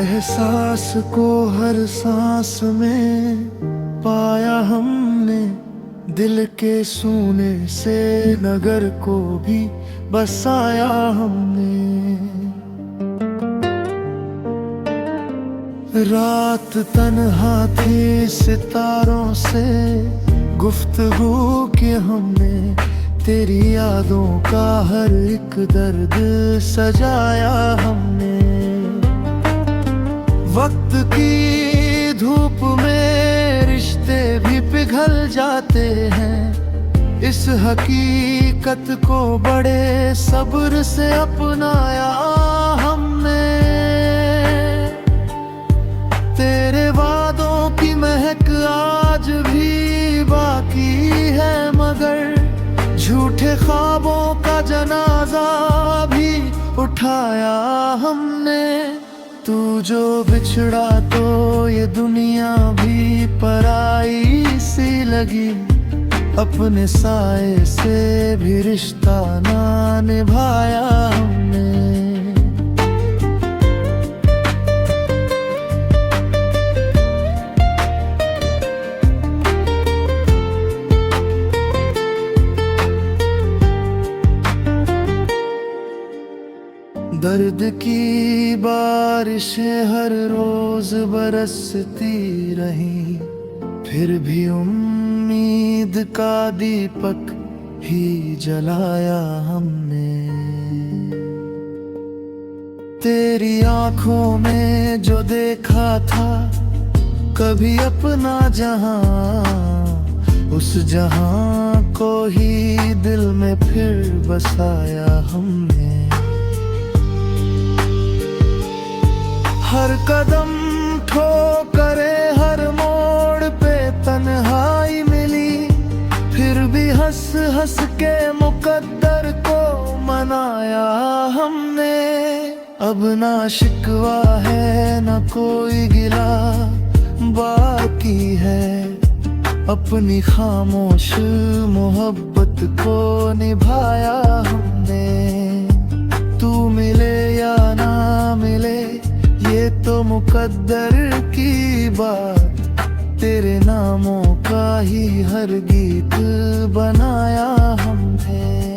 एहसास को हर सांस में पाया हमने, दिल के सूने से नगर को भी बसाया हमने। रात तन्हा थी सितारों से गुफ्तगू की हमने, तेरी यादों का हर एक दर्द सजाया हमने। वक्त की धूप में रिश्ते भी पिघल जाते हैं, इस हकीकत को बड़े सब्र से अपनाया हमने। तेरे वादों की महक आज भी बाकी है, मगर झूठे ख्वाबों का जनाजा भी उठाया हमने। तू जो बिछड़ा तो ये दुनिया भी पराई सी लगी, अपने साए से भी रिश्ता ना निभाया हमने। दर्द की बारिशें हर रोज बरसती रही, फिर भी उम्मीद का दीपक ही जलाया हमने। तेरी आंखों में जो देखा था कभी अपना जहां, उस जहां को ही दिल में फिर बसाया हमने। हर कदम ठोकरे, हर मोड़ पे तन्हाई मिली, फिर भी हंस हंस के मुकद्दर को मनाया हमने। अब ना शिकवा है ना कोई गिला बाकी है, अपनी खामोश मोहब्बत को निभाया हमने। तू मिले या ना मिले ये तो मुकद्दर की बात, तेरे नामों का ही हर गीत बनाया हमने।